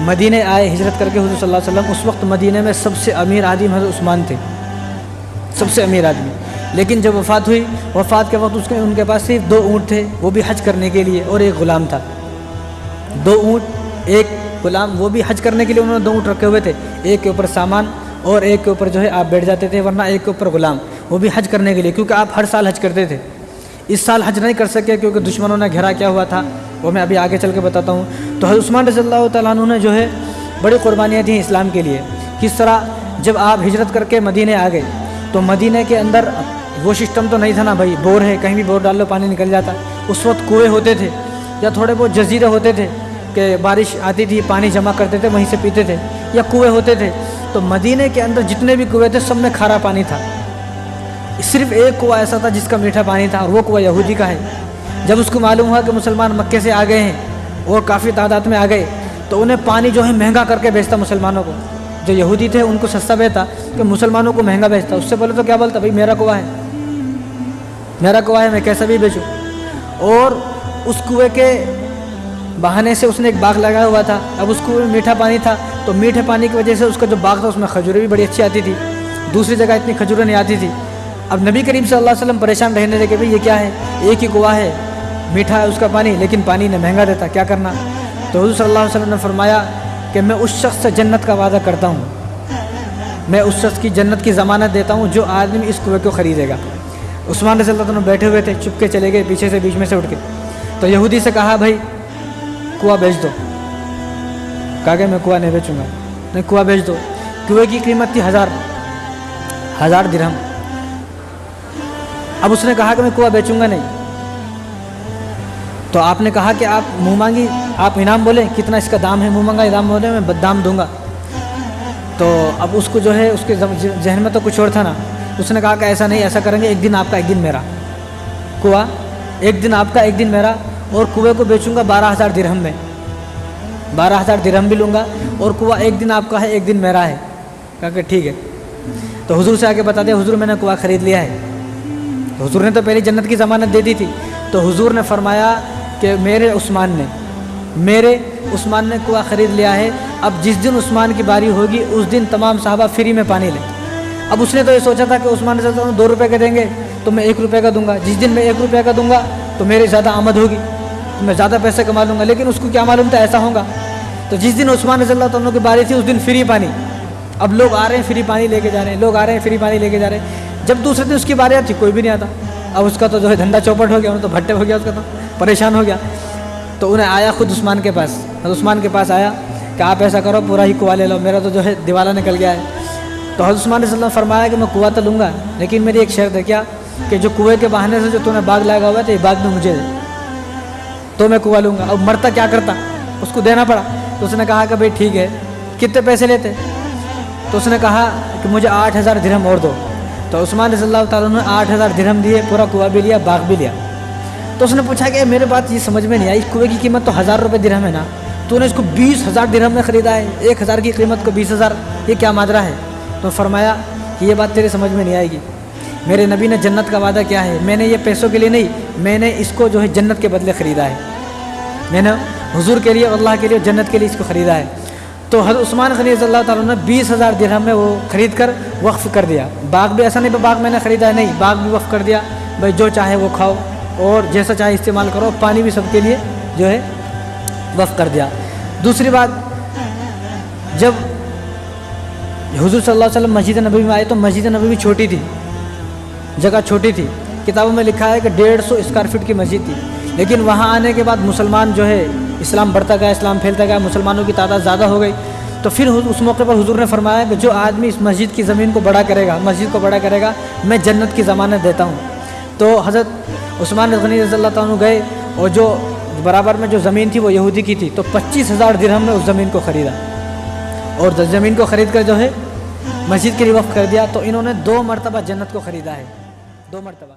مدینہ آئے ہجرت کر کے حضور صلی اللہ علیہ وسلم، اس وقت مدینہ میں سب سے امیر آدمی حضرت عثمان تھے، سب سے امیر آدمی۔ لیکن جب وفات ہوئی، وفات کے وقت ان کے پاس صرف 2 اونٹ تھے، وہ بھی حج کرنے کے لیے، اور ایک غلام تھا۔ 2 اونٹ، ایک غلام، وہ بھی حج کرنے کے لیے انہوں نے 2 اونٹ رکھے ہوئے تھے، ایک کے اوپر سامان اور ایک کے اوپر جو ہے آپ بیٹھ جاتے تھے، ورنہ ایک کے اوپر غلام، وہ بھی حج کرنے کے لیے، کیونکہ آپ ہر سال حج کرتے تھے۔ اس سال حج نہیں کر سکے کیونکہ دشمنوں نے گھیرا کیا ہوا تھا، وہ میں ابھی آگے چل کے بتاتا ہوں۔ تو حضرت عثمان رضی اللہ تعالیٰ عنہ نے جو ہے بڑی قربانیاں دیں اسلام کے لیے۔ کس طرح؟ جب آپ ہجرت کر کے مدینہ آ گئے تو مدینہ کے اندر وہ سسٹم تو نہیں تھا نا بھائی، بور ہے کہیں بھی بور ڈال لو پانی نکل جاتا۔ اس وقت کنویں ہوتے تھے یا تھوڑے بہت جزیرے ہوتے تھے کہ بارش آتی تھی پانی جمع کرتے تھے وہیں سے پیتے تھے، یا کنویں ہوتے تھے۔ تو مدینہ کے اندر جتنے بھی کنویں تھے سب میں کھارا پانی تھا، صرف ایک کنواں ایسا تھا جس کا میٹھا پانی تھا، اور وہ کنواں یہودی کا ہے۔ جب اس کو معلوم ہوا کہ مسلمان مکے سے آ گئے ہیں اور کافی تعداد میں آ گئے، تو انہیں پانی جو ہے مہنگا کر کے بیچتا مسلمانوں کو۔ جو یہودی تھے ان کو سستا بیچتا کہ مسلمانوں کو مہنگا بیچتا۔ اس سے بولے تو کیا بولتا؟ بھائی میرا کنواں ہے، میرا کنواں ہے، میں کیسا بھی بیچوں۔ اور اس کنویں کے بہانے سے اس نے ایک باغ لگایا ہوا تھا۔ اب اس کنویں میں میٹھا پانی تھا، تو میٹھے پانی کی وجہ سے اس کا جو باغ تھا اس میں کھجوریں بھی بڑی اچھی آتی تھی، دوسری جگہ اتنی کھجوریں نہیں آتی تھی۔ اب نبی کریم صلی اللہ علیہ وسلم پریشان رہنے لگے کہ بھئی یہ کیا ہے، ایک ہی کنواں ہے، میٹھا ہے اس کا پانی، لیکن پانی نے مہنگا دیتا، کیا کرنا؟ تو حضور صلی اللہ علیہ وسلم نے فرمایا کہ میں اس شخص سے جنت کا وعدہ کرتا ہوں، میں اس شخص کی جنت کی ضمانت دیتا ہوں جو آدمی اس کنویں کو خریدے گا۔ عثمان رضی اللہ عنہ بیٹھے ہوئے تھے، چپ کے چلے گئے پیچھے سے، بیچ میں سے اٹھ کے۔ تو یہودی سے کہا بھائی کنواں بیچ دو۔ کہا کہ میں کنواں نہیں بیچوں گا۔ نہیں، کنواں بیچ دو۔ کنویں کی قیمت تھی 1000 درہم۔ اب اس نے کہا کہ میں کنواں بیچوں گا نہیں۔ تو آپ نے کہا کہ آپ منہ مانگی، آپ انعام بولیں کتنا اس کا دام ہے، منہ مانگا انعام بولیں میں دام دوں گا۔ تو اب اس کو جو ہے اس کے ذہن میں تو کچھ اور تھا نا، اس نے کہا کہ ایسا نہیں، ایسا کریں گے، ایک دن آپ کا ایک دن میرا، کنواں ایک دن آپ کا ایک دن میرا، اور کنویں کو بیچوں گا 12000 درہم میں، 12000 درہم بھی لوں گا، اور کنواں ایک دن آپ کا ہے ایک دن میرا ہے۔ کہا کہ ٹھیک ہے۔ تو حضور سے آ کے بتا دیا حضور میں نے کنواں خرید لیا ہے۔ تو حضور نے تو پہلی جنت کی ضمانت دے دی تھی۔ تو حضور نے فرمایا کہ میرے عثمان نے کنواں خرید لیا ہے، اب جس دن عثمان کی باری ہوگی اس دن تمام صحابہ فری میں پانی لیں۔ اب اس نے تو یہ سوچا تھا کہ عثمان رضی اللہ عنہ 2 روپے کے دیں گے تو میں 1 روپے کا دوں گا، جس دن میں 1 روپے کا دوں گا تو میری زیادہ آمد ہوگی، تو میں زیادہ پیسے کما لوں گا۔ لیکن اس کو کیا معلوم تھا ایسا ہوگا۔ تو جس دن عثمان رضی اللہ عنہ کی باری تھی اس دن فری پانی، اب لوگ آ رہے ہیں فری پانی لے کے جا رہے ہیں، لوگ آ رہے ہیں فری پانی لے کے جا رہے ہیں۔ جب دوسرے دن اس کی باری آتی کوئی بھی نہیں آتا، اب اس کا تو جو ہے دھندا چوپٹ ہو گیا، انہوں تو بھٹے ہو گیا، اس کا تو پریشان ہو گیا۔ تو انہیں آیا خود عثمان کے پاس، حضرت عثمان کے پاس آیا کہ آپ ایسا کرو پورا ہی کنواں لے لو، میرا تو جو ہے دیوالا نکل گیا ہے۔ تو حضرت عثمان رضی اللہ عنہ نے فرمایا کہ میں کنواں تو لوں گا، لیکن میری ایک شرط ہے، کیا کہ جو کنویں کے بہانے سے جو تو نے باغ لگا ہوا ہے تو یہ باغ میں مجھے دے تو میں کنواں لوں گا۔ اب مرتا کیا کرتا، اس کو دینا پڑا۔ تو اس نے کہا کہ بھائی ٹھیک ہے، کتنے پیسے لیتے؟ تو اس نے کہا کہ مجھے 8000 درہم اور دو۔ تو عثمان رضی اللہ تعالیٰ نے 8000 درہم دیے، پورا کنواں بھی لیا، باغ بھی لیا۔ تو اس نے پوچھا کہ میرے بات یہ سمجھ میں نہیں آئی، اس کنویں کی قیمت تو 1000 روپے درہم ہے نا، تو نے اس کو 20000 درہم میں خریدا ہے، 1000 کی قیمت کو 20000، یہ کیا ماجرا ہے؟ تو فرمایا کہ یہ بات تیرے سمجھ میں نہیں آئے گی، میرے نبی نے جنت کا وعدہ کیا ہے، میں نے یہ پیسوں کے لیے نہیں، میں نے اس کو جو ہے جنت کے بدلے خریدا ہے، میں نے حضور کے لیے، اللہ کے لیے، جنت کے لیے اس کو خریدا ہے۔ تو حضرت عثمان غنی رضی اللہ تعالیٰ نے 20000 درہم میں وہ خرید کر وقف کر دیا۔ باغ بھی ایسا نہیں باغ میں نے خریدا ہے، نہیں، باغ بھی وقف کر دیا، بھائی جو چاہے وہ کھاؤ اور جیسا چاہے استعمال کرو، پانی بھی سب کے لیے جو ہے وقف کر دیا۔ دوسری بات، جب حضور صلی اللہ علیہ وسلم مسجد نبوی میں آئے تو مسجد نبوی چھوٹی تھی، جگہ چھوٹی تھی، کتابوں میں لکھا ہے کہ 150 اسکوائر فٹ کی مسجد تھی، لیکن وہاں آنے کے بعد مسلمان جو ہے اسلام بڑھتا گیا، اسلام پھیلتا گیا، مسلمانوں کی تعداد زیادہ ہو گئی۔ تو پھر اس موقع پر حضور نے فرمایا کہ جو آدمی اس مسجد کی زمین کو بڑا کرے گا، مسجد کو بڑا کرے گا، میں جنت کی ضمانت دیتا ہوں۔ تو حضرت عثمان غنی رضی اللہ تعالیٰ عنہ گئے اور جو برابر میں جو زمین تھی وہ یہودی کی تھی، تو 25000 درہم میں اس زمین کو خریدا اور زمین کو خرید کر جو ہے مسجد کے لیے وقف کر دیا۔ تو انہوں نے 2 مرتبہ جنت کو خریدا ہے، 2 مرتبہ۔